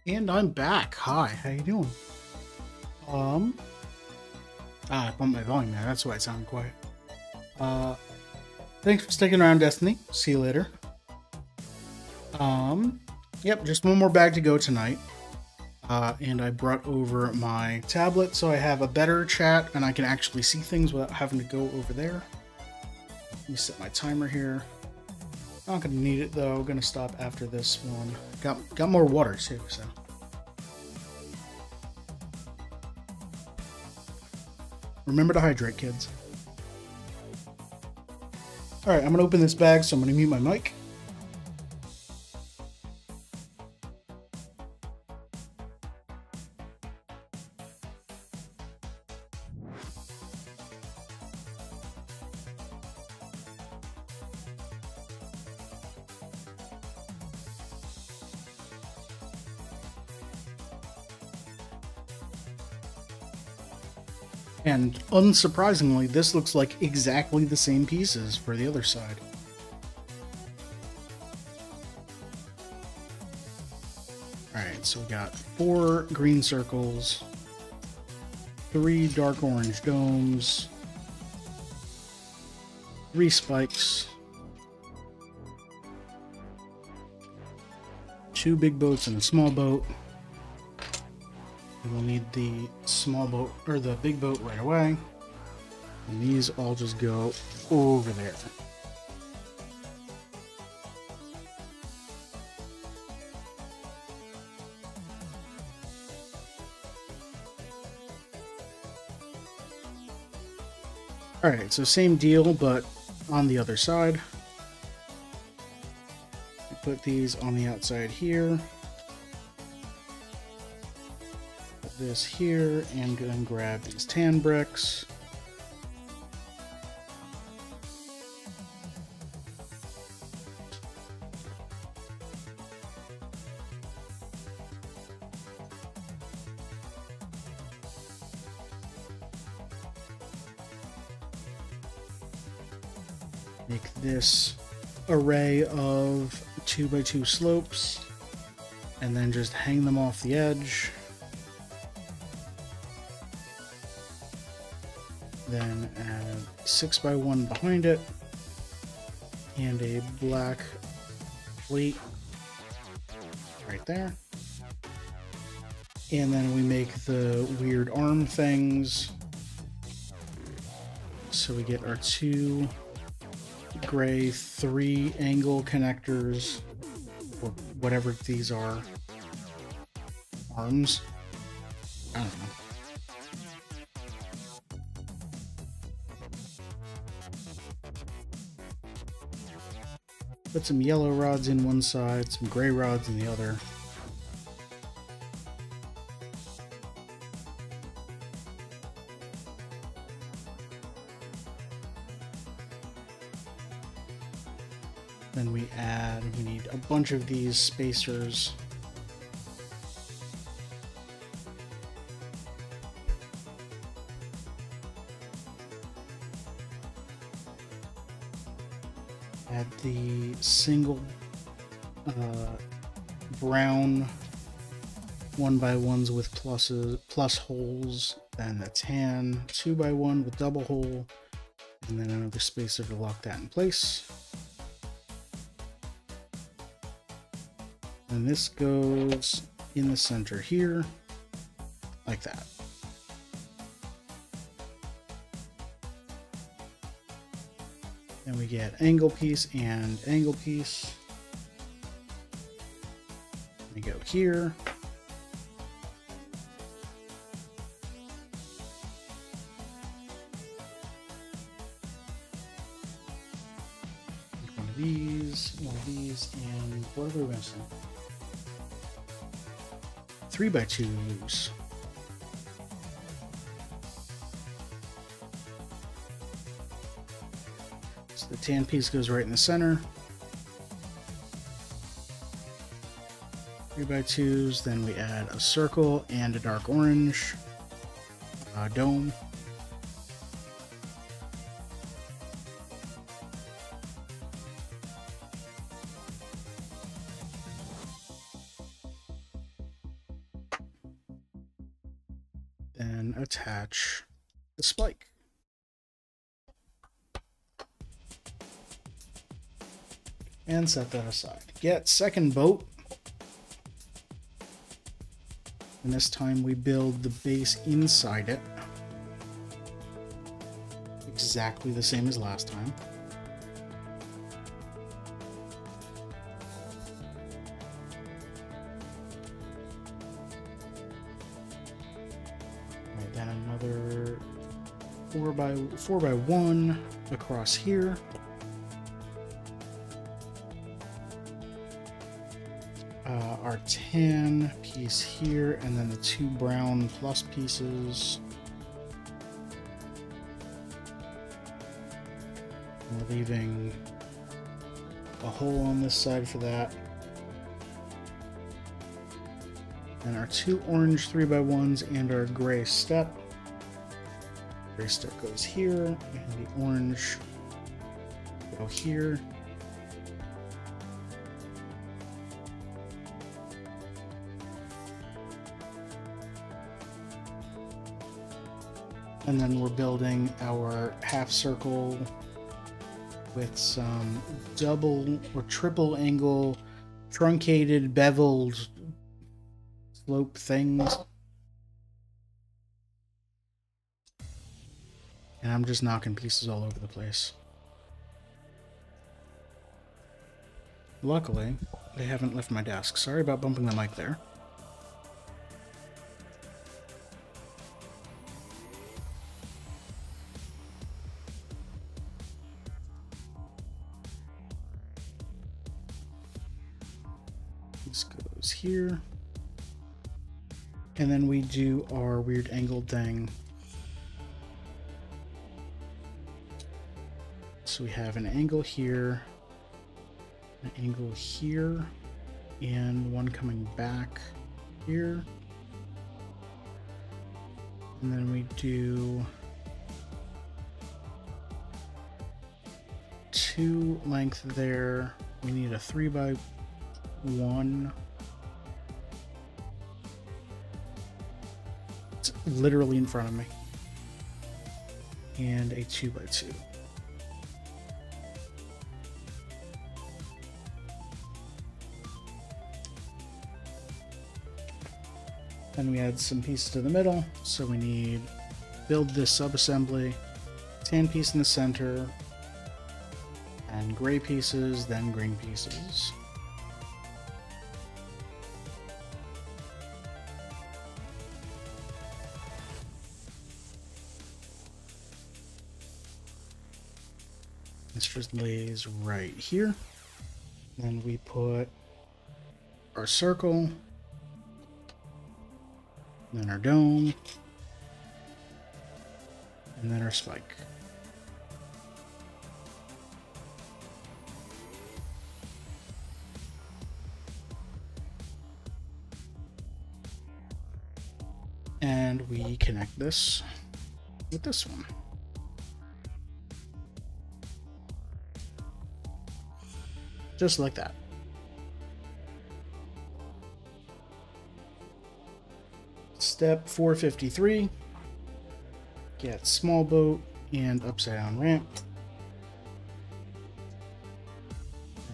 And I'm back. Hi, how you doing? I bumped my volume there. That's why it sounded quiet. Thanks for sticking around, Destiny. See you later. Yep, just one more bag to go tonight. And I brought over my tablet so I have a better chat and I can actually see things without having to go over there. Let me set my timer here. Not gonna need it though. Gonna stop after this one. Got more water too, so. Remember to hydrate, kids. Alright, I'm going to open this bag, so I'm going to mute my mic. And unsurprisingly, this looks like exactly the same pieces for the other side. Alright, so we got 4 green circles, 3 dark orange domes, 3 spikes, 2 big boats and a small boat. And we'll need the small boat, or the big boat right away. And these all just go over there. Alright, so same deal, but on the other side. Put these on the outside here. Put this here, and then grab these tan bricks. Make this array of 2x2 slopes, and then just hang them off the edge. Then add 6x1 behind it, and a black plate right there. And then we make the weird arm things. So we get our 2 gray 3 angle connectors, or whatever these are, arms, I don't know. Put some yellow rods in one side, some gray rods in the other. Then we need a bunch of these spacers. Add the single brown 1x1s with plus holes, then the tan 2x1 with double hole, and then another spacer to lock that in place. And this goes in the center here, like that. Then we get angle piece and angle piece. We go here. One of these, and what are we missing? 3x2s. So the tan piece goes right in the center. 3x2s, then we add a circle and a dark orange dome. Then attach the spike. And set that aside. Get second boat. And this time we build the base inside it. Exactly the same as last time. Right, then another 4x1 across here. our tan piece here, and then the 2 brown plus pieces. We're leaving a hole on this side for that. And our 2 orange 3x1s and our gray step. Gray step goes here, and the orange go here. And then we're building our half circle with some double or triple angle truncated beveled slope things. And I'm just knocking pieces all over the place. Luckily, they haven't left my desk. Sorry about bumping the mic there. This goes here. And then we do our weird angled thing. So we have an angle here, an angle here, and one coming back here. And then we do 2 length there. We need a 3x1. It's literally in front of me. And a 2x2. Then we add some pieces to the middle, so we need build this sub-assembly, tan piece in the center, and gray pieces, then green pieces. This just lays right here. Then we put our circle, then our dome, and then our spike. And we connect this with this one. Just like that. Step 453, get small boat and upside down ramp.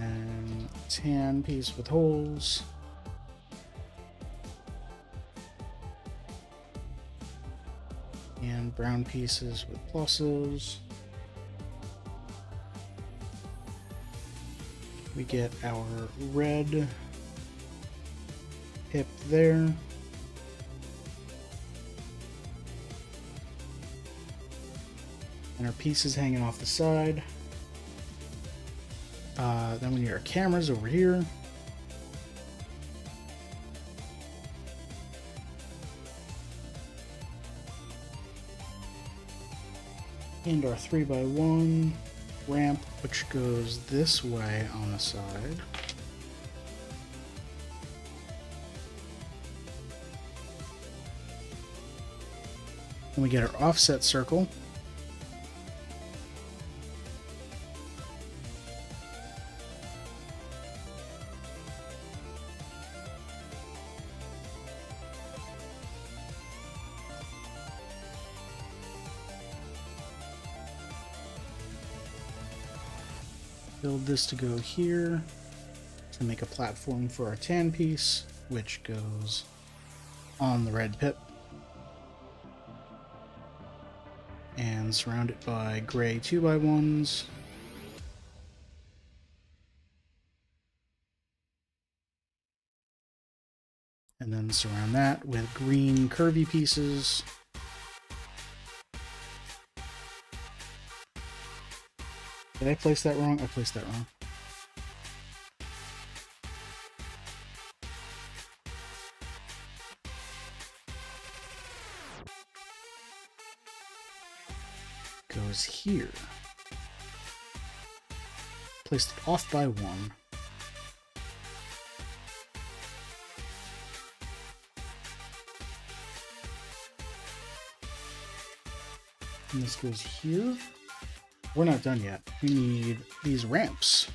And tan piece with holes. And brown pieces with pluses. We get our red hip there. And our pieces hanging off the side. Then we need our cameras over here. And our 3x1 ramp, which goes this way on the side. And we get our offset circle. Build this to go here to make a platform for our tan piece, which goes on the red pip. And surround it by gray 2x1s. And then surround that with green curvy pieces. Did I place that wrong? I placed that wrong. goes here. Placed it off by 1. And this goes here. We're not done yet. We need these ramps.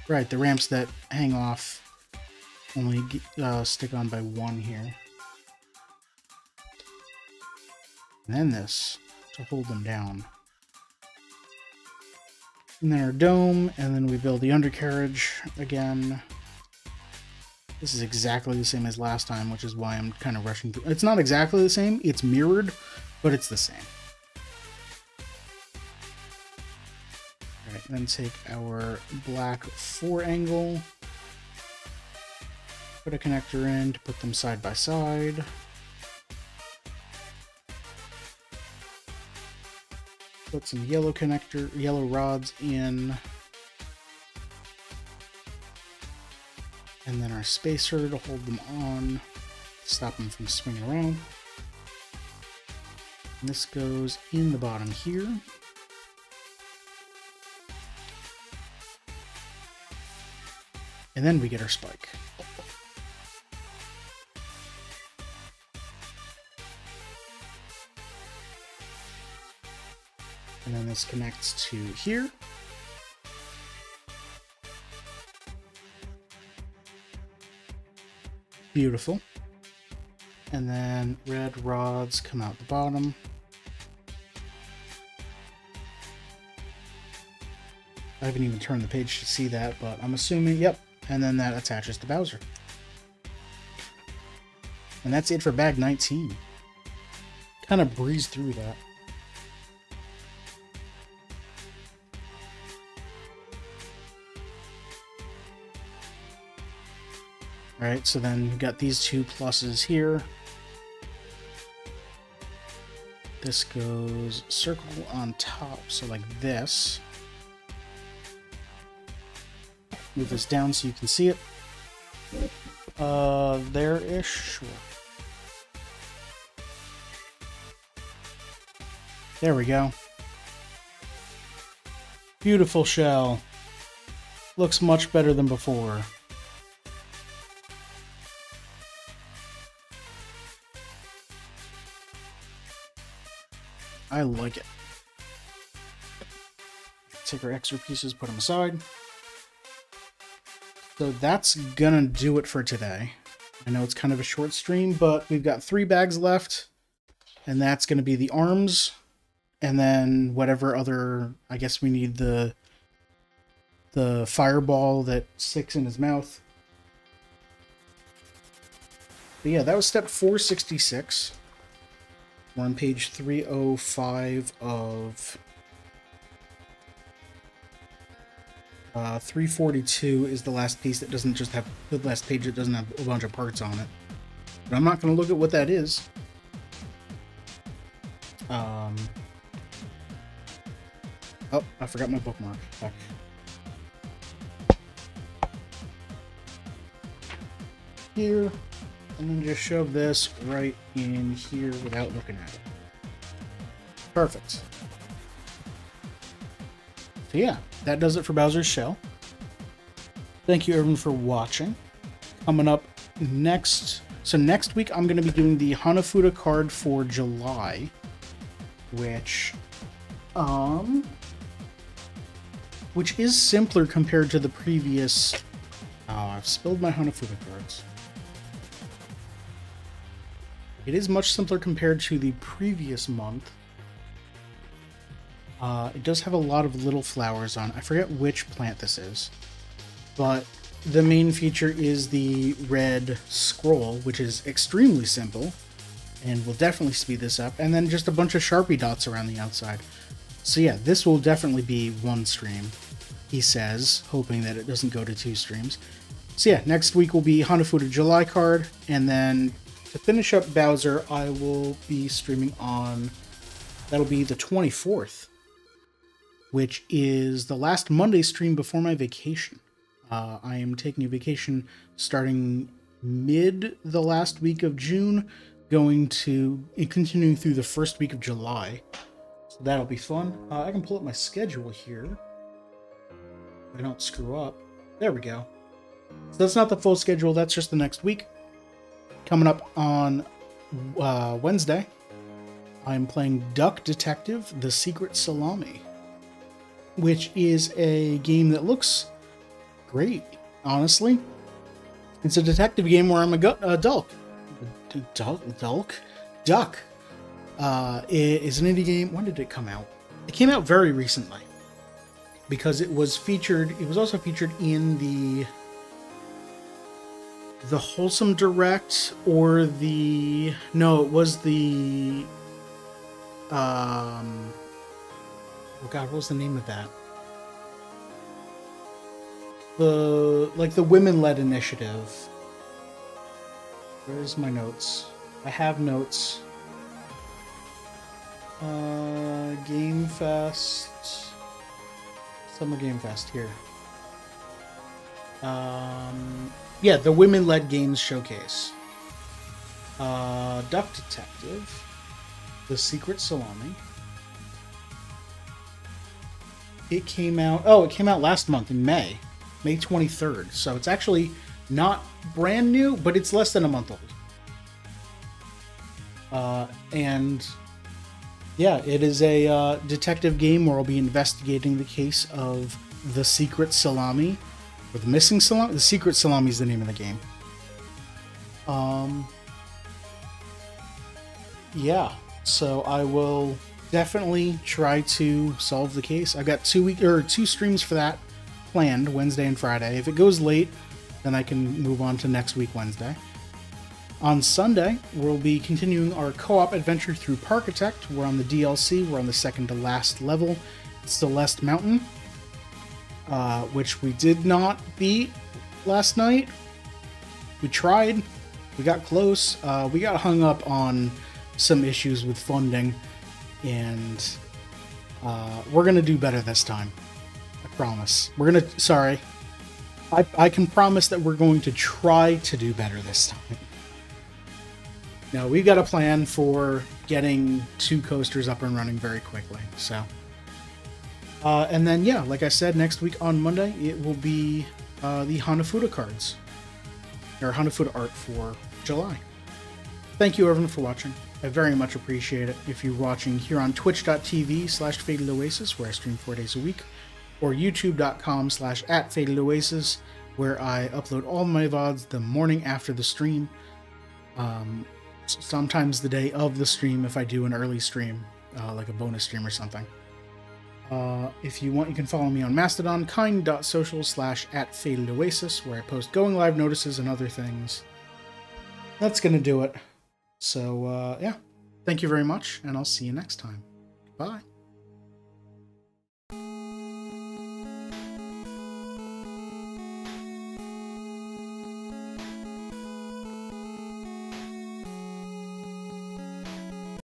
Right, the ramps that hang off only stick on by 1 here. And then this to hold them down. And then our dome, and then we build the undercarriage again. This is exactly the same as last time, which is why I'm kind of rushing through. It's not exactly the same, it's mirrored, but it's the same. Alright, then take our black 4 angle, put a connector in to put them side by side. Put some yellow rods in. And then our spacer to hold them on, stop them from swinging around. And this goes in the bottom here. And then we get our spike. And then this connects to here. Beautiful. And then red rods come out the bottom. I haven't even turned the page to see that, but I'm assuming, yep. And then that attaches to Bowser. And that's it for bag 19. Kind of breezed through that. Alright, so then we've got these 2 pluses here. This goes circle on top, so like this. Move this down so you can see it. There-ish, sure. There we go. Beautiful shell. Looks much better than before. I like it. Take our extra pieces, put them aside. So that's gonna do it for today. I know it's kind of a short stream, but we've got 3 bags left, and that's gonna be the arms, and then whatever other, I guess we need the fireball that sticks in his mouth. But yeah, that was step 466. We're on page 305 of 342 is the last piece that doesn't just have the last page that doesn't have a bunch of parts on it. But I'm not going to look at what that is. Oh, I forgot my bookmark. Back. Here. And then just shove this right in here without looking at it. Perfect. So yeah, that does it for Bowser's Shell. Thank you everyone for watching. Coming up next, so next week I'm going to be doing the Hanafuda card for July, which is simpler compared to the previous. Oh, I've spilled my Hanafuda cards. It is much simpler compared to the previous month. It does have a lot of little flowers on it. I forget which plant this is. But the main feature is the red scroll, which is extremely simple. And will definitely speed this up. And then just a bunch of Sharpie dots around the outside. So yeah, this will definitely be 1 stream, he says, hoping that it doesn't go to 2 streams. So yeah, next week will be Hanafuda July card, and then to finish up Bowser, I will be streaming on, that'll be the 24th, which is the last Monday stream before my vacation. I am taking a vacation starting mid the last week of June, going to, continuing through the first week of July. So that'll be fun. I can pull up my schedule here. If I don't screw up. There we go. So that's not the full schedule, that's just the next week. Coming up on Wednesday, I'm playing Duck Detective: The Secret Salami, which is a game that looks great, honestly. It's a detective game where I'm a duck. Duck. It is an indie game. When did it come out? It came out very recently because it was featured. It was also featured in the Wholesome Direct, or it was the oh god, what was the name of that? The women-led initiative. Where's my notes? I have notes. Game Fest. Summer Game Fest here. Yeah, the Women-Led Games Showcase. Duck Detective. The Secret Salami. It came out last month in May 23rd. So it's actually not brand new, but it's less than a month old. And yeah, it is a detective game where I'll be investigating the case of the Secret Salami, or the Missing Salami. The Secret Salami is the name of the game. Yeah, so I will definitely try to solve the case. I've got 2 streams for that planned, Wednesday and Friday. If it goes late, then I can move on to next week, Wednesday. On Sunday, we'll be continuing our co-op adventure through Parkitect. We're on the DLC. We're on the second to last level, Celeste Mountain, which we did not beat last night. We tried. We got close. We got hung up on some issues with funding, and we're going to do better this time. I promise. I can promise that we're going to try to do better this time. Now, we've got a plan for getting 2 coasters up and running very quickly, so. And then, yeah, like I said, next week on Monday, it will be the Hanafuda cards, or Hanafuda art for July. Thank you, everyone, for watching. I very much appreciate it. If you're watching here on twitch.tv/FadedOasis, where I stream 4 days a week, or youtube.com/@FadedOasis, where I upload all my VODs the morning after the stream. Sometimes the day of the stream if I do an early stream, like a bonus stream or something. If you want, you can follow me on Mastodon, kind.social/@FadedOasis, where I post going live notices and other things. That's going to do it. So, yeah. Thank you very much, and I'll see you next time. Bye.